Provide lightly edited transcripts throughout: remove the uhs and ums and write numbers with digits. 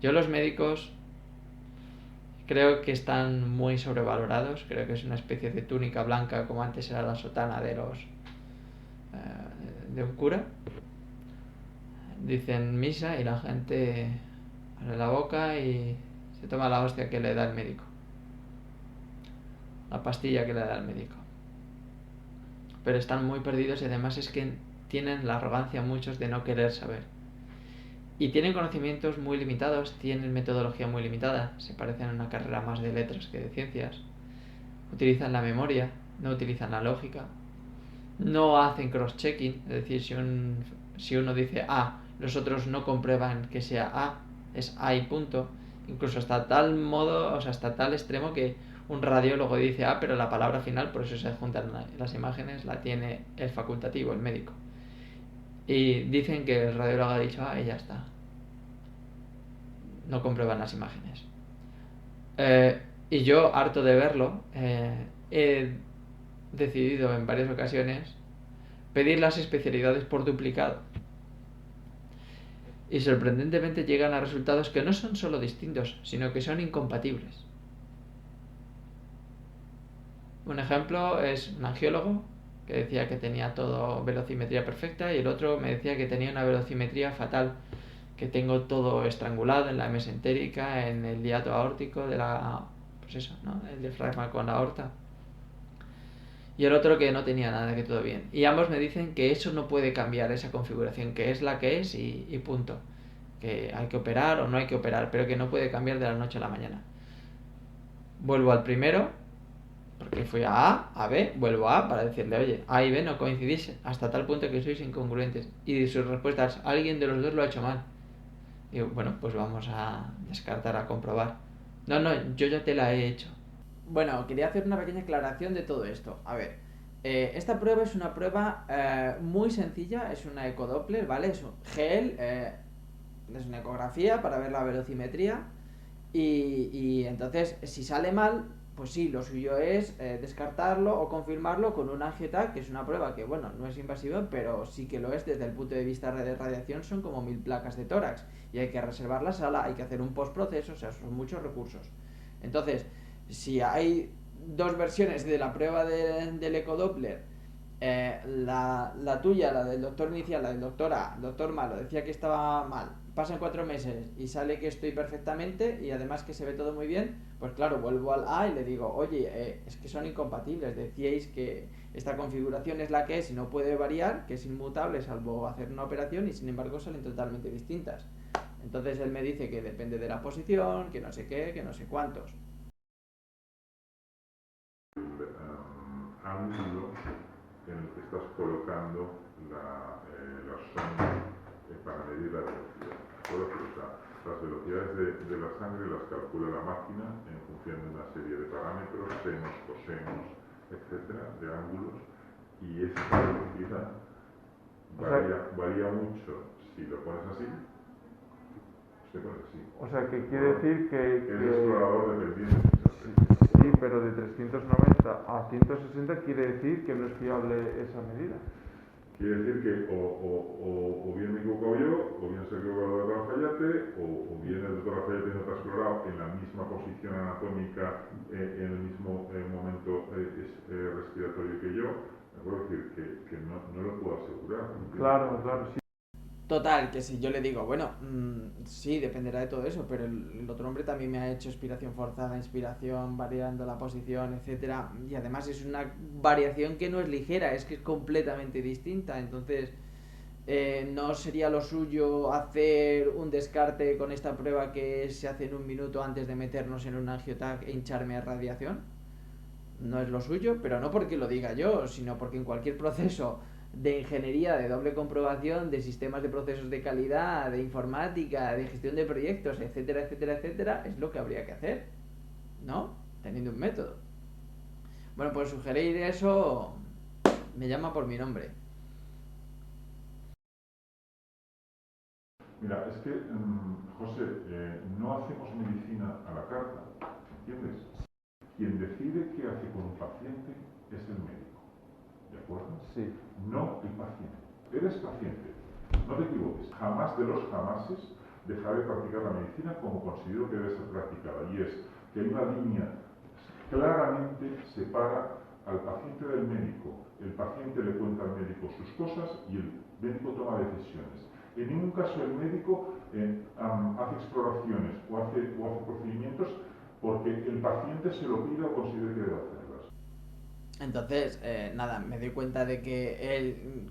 Yo los médicos creo que están muy sobrevalorados, creo que es una especie de túnica blanca como antes era la sotana de los de un cura. Dicen misa y la gente abre la boca y se toma la hostia que le da el médico, la pastilla que le da el médico. Pero están muy perdidos y además es que tienen la arrogancia muchos de no querer saber. Y tienen conocimientos muy limitados, tienen metodología muy limitada, se parecen a una carrera más de letras que de ciencias. Utilizan la memoria, no utilizan la lógica, no hacen cross-checking, es decir, si uno dice A, los otros no comprueban que sea A, es A y punto. Incluso hasta tal modo, o sea, hasta tal extremo que un radiólogo dice A, pero la palabra final, por eso se juntan las imágenes, la tiene el facultativo, el médico. Y dicen que el radiólogo ha dicho A y ya está. No comprueban las imágenes. Y yo, harto de verlo, he decidido en varias ocasiones pedir las especialidades por duplicado. Y sorprendentemente llegan a resultados que no son solo distintos, sino que son incompatibles. Un ejemplo es un angiólogo que decía que tenía todo velocimetría perfecta y el otro me decía que tenía una velocimetría fatal, que tengo todo estrangulado en la mesentérica, en el hiato aórtico de la, pues eso, ¿no? El diafragma con la aorta. Y el otro que no tenía nada, que todo bien. Y ambos me dicen que eso no puede cambiar, esa configuración, que es la que es y punto. Que hay que operar o no hay que operar, pero que no puede cambiar de la noche a la mañana. Vuelvo al primero, porque fui a B, vuelvo a para decirle, oye, A y B no coincidís hasta tal punto que sois incongruentes. Y de sus respuestas, alguien de los dos lo ha hecho mal. Digo, bueno, pues vamos a descartar, a comprobar. No, no, yo ya te la he hecho. Bueno, quería hacer una pequeña aclaración de todo esto. A ver, esta prueba es una prueba muy sencilla, es una ecodoppler, ¿vale? Es un gel, es una ecografía para ver la velocimetría y entonces si sale mal, pues sí, lo suyo es descartarlo o confirmarlo con un AngioTAC, que es una prueba que, bueno, no es invasiva, pero sí que lo es desde el punto de vista de radiación, son como 1000 placas de tórax y hay que reservar la sala, hay que hacer un postproceso, o sea, son muchos recursos. Entonces, si hay dos versiones de la prueba del ecodoppler, la tuya, la del doctor inicial, la del doctor A, doctor malo, decía que estaba mal, pasan 4 meses y sale que estoy perfectamente y además que se ve todo muy bien, pues claro, vuelvo al A y le digo, oye, es que son incompatibles, decíais que esta configuración es la que es y no puede variar, que es inmutable salvo hacer una operación y sin embargo salen totalmente distintas. Entonces él me dice que depende de la posición, que no sé qué, que no sé cuántos. Ángulo en el que estás colocando la sonda para medir la velocidad. Las velocidades de la sangre las calcula la máquina en función de una serie de parámetros, senos, cosenos, etcétera, de ángulos, y esta velocidad varía mucho si lo pones así, se pone así. O sea, que quiere decir El explorador dependiente. Sí, pero de 390 a 160 quiere decir que no es fiable esa medida. Quiere decir que o bien me he equivocado yo, o bien se ha equivocado el doctor Lafayette, o bien el doctor Lafayette no está explorado en la misma posición anatómica, en el mismo momento respiratorio que yo. Me puedo decir que no lo puedo asegurar. Claro, claro, sí. Total, que si yo le digo, bueno, sí, dependerá de todo eso, pero el otro hombre también me ha hecho expiración forzada, inspiración, variando la posición, etcétera, y además es una variación que no es ligera, es que es completamente distinta, entonces no sería lo suyo hacer un descarte con esta prueba que se hace en un minuto antes de meternos en un angiotac e hincharme a radiación. No es lo suyo, pero no porque lo diga yo, sino porque en cualquier proceso de ingeniería, de doble comprobación, de sistemas de procesos de calidad, de informática, de gestión de proyectos, etcétera, etcétera, etcétera, es lo que habría que hacer, ¿no? Teniendo un método. Bueno, pues sugerir eso me llama por mi nombre. Mira, es que, José, no hacemos medicina a la carta, ¿entiendes? Quien decide qué hace con un paciente es el médico, ¿de acuerdo? Sí. No el paciente. Eres paciente, no te equivoques. Jamás de los jamases dejaré de practicar la medicina como considero que debe ser practicada, y es que hay una línea claramente separa al paciente del médico. El paciente le cuenta al médico sus cosas y el médico toma decisiones. En ningún caso el médico hace exploraciones o hace procedimientos porque el paciente se lo pida o considere que debe hacerlas. Entonces, nada, me doy cuenta de que él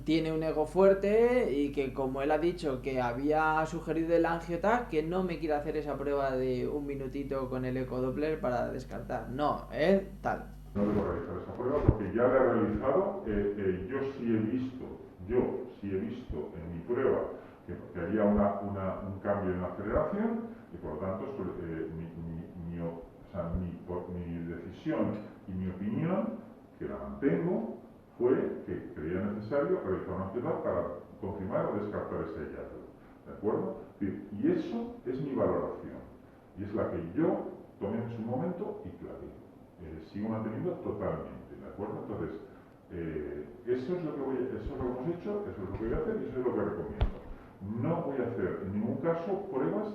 tiene un ego fuerte y que como él ha dicho que había sugerido el angiotac, que no me quiere hacer esa prueba de un minutito con el ecodoppler para descartar. No, él tal. No debo realizar esa prueba porque ya la he realizado. Yo sí he visto en mi prueba que había un cambio en la aceleración y por lo tanto mi decisión y mi opinión, que la mantengo, fue que creía necesario realizar una prueba para confirmar o descartar ese hallazgo. ¿De acuerdo? Y eso es mi valoración y es la que yo tomé en su momento y que la sigo manteniendo totalmente, ¿de acuerdo? Entonces, eso es lo que hemos hecho, eso es lo que voy a hacer y eso es lo que recomiendo. No voy a hacer en ningún caso pruebas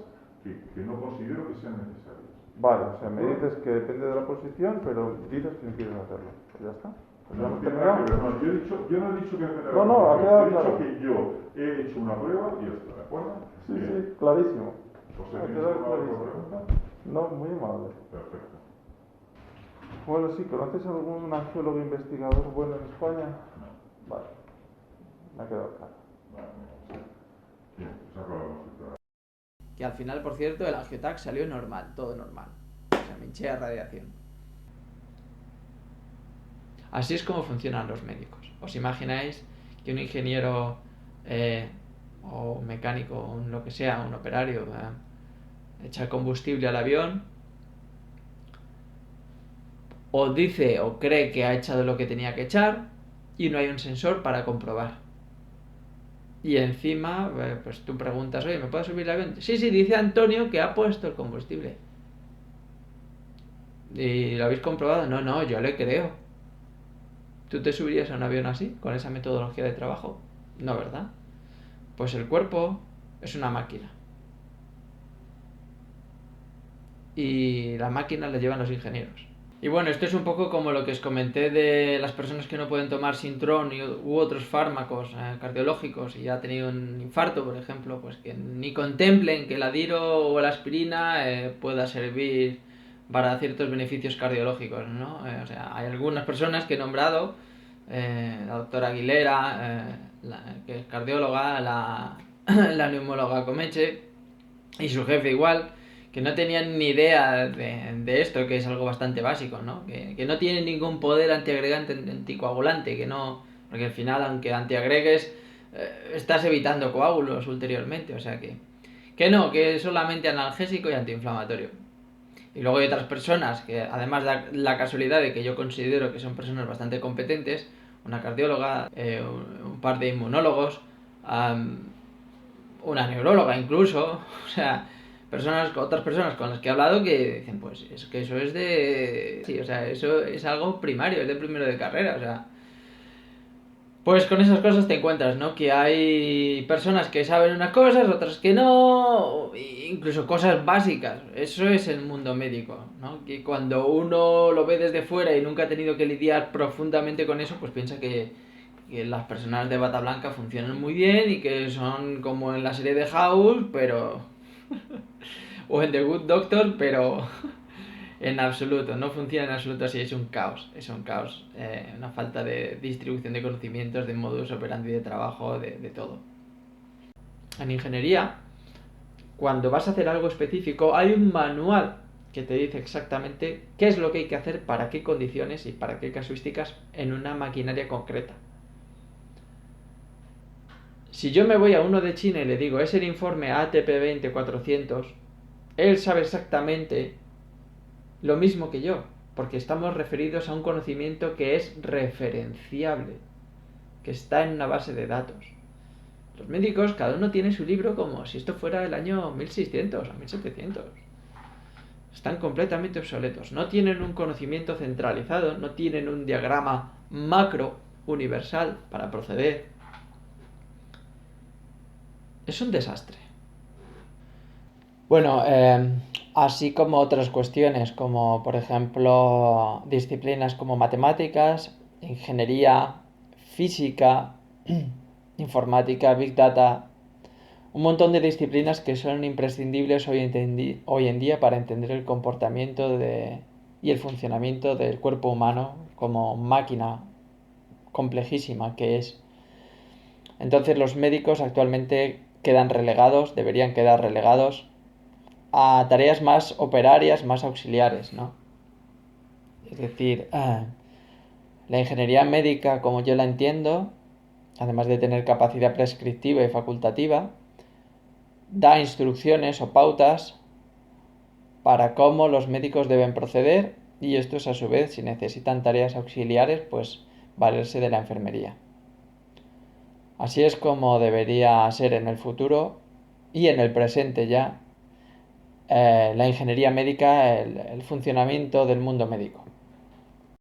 que no considero que sean necesarias. Vale, o sea, me dices que depende de la posición, pero dices que no quieres hacerlo. Pues ya está. Pues No, ya hemos tiene nada que terminado. ver, no, yo no he dicho que depende de la No, no, ha posición, quedado he dicho claro. que yo he hecho una prueba y ya está, ¿de acuerdo? Sí, sí, clarísimo. O sea, Ha ¿tienes quedado alguna otra clarísimo. pregunta? No, muy amable. Perfecto. Bueno, sí, ¿conoces algún angiólogo investigador bueno en España? No. Vale, me ha quedado claro. Vale, sí. Bien, pues acabamos de trabajar. Que al final, por cierto, el angiotac salió normal, todo normal. O sea, me hinché a radiación. Así es como funcionan los médicos. ¿Os imagináis que un ingeniero o mecánico o lo que sea, un operario, echa combustible al avión o dice o cree que ha echado lo que tenía que echar y no hay un sensor para comprobar? Y encima, pues tú preguntas, oye, ¿me puedo subir al avión? Sí, sí, dice Antonio que ha puesto el combustible. ¿Y lo habéis comprobado? No, no, yo le creo. ¿Tú te subirías a un avión así, con esa metodología de trabajo? No, ¿verdad? Pues el cuerpo es una máquina. Y la máquina la llevan los ingenieros. Y bueno, esto es un poco como lo que os comenté de las personas que no pueden tomar Sintrón u otros fármacos cardiológicos y ya ha tenido un infarto, por ejemplo, pues que ni contemplen que la Diro o la aspirina pueda servir para ciertos beneficios cardiológicos, ¿no? O sea, hay algunas personas que he nombrado, la doctora Aguilera, que es cardióloga, la neumóloga Comeche y su jefe igual, que no tenían ni idea de esto, que es algo bastante básico, ¿no? Que no tiene ningún poder antiagregante, anticoagulante, que no, porque al final, aunque antiagregues, estás evitando coágulos ulteriormente, o sea que no, que es solamente analgésico y antiinflamatorio. Y luego hay otras personas que, además de la casualidad de que yo considero que son personas bastante competentes, una cardióloga, un par de inmunólogos, una neuróloga incluso, o sea, otras personas con las que he hablado que dicen, pues es que eso es de... Sí, o sea, eso es algo primario, es de primero de carrera, o sea... Pues con esas cosas te encuentras, ¿no? Que hay personas que saben unas cosas, otras que no, incluso cosas básicas. Eso es el mundo médico, ¿no? Que cuando uno lo ve desde fuera y nunca ha tenido que lidiar profundamente con eso, pues piensa que las personas de bata blanca funcionan muy bien y que son como en la serie de House, pero... o en The Good Doctor, pero... en absoluto, no funciona en absoluto así, es un caos, una falta de distribución de conocimientos, de modus operandi de trabajo, de todo. En ingeniería, cuando vas a hacer algo específico, hay un manual que te dice exactamente qué es lo que hay que hacer, para qué condiciones y para qué casuísticas en una maquinaria concreta. Si yo me voy a uno de China y le digo, es el informe ATP 20400, él sabe exactamente lo mismo que yo, porque estamos referidos a un conocimiento que es referenciable, que está en una base de datos. Los médicos, cada uno tiene su libro como si esto fuera el año 1600 o 1700. Están completamente obsoletos, no tienen un conocimiento centralizado, no tienen un diagrama macro universal para proceder. Es un desastre. Bueno, así como otras cuestiones, como por ejemplo disciplinas como matemáticas, ingeniería, física, informática, big data, un montón de disciplinas que son imprescindibles hoy en día para entender el comportamiento y el funcionamiento del cuerpo humano como máquina complejísima que es. Entonces los médicos actualmente quedan relegados, deberían quedar relegados a tareas más operarias, más auxiliares, ¿no? Es decir, la ingeniería médica, como yo la entiendo, además de tener capacidad prescriptiva y facultativa, da instrucciones o pautas para cómo los médicos deben proceder y estos a su vez, si necesitan tareas auxiliares, pues valerse de la enfermería. Así es como debería ser en el futuro y en el presente ya la ingeniería médica, el funcionamiento del mundo médico.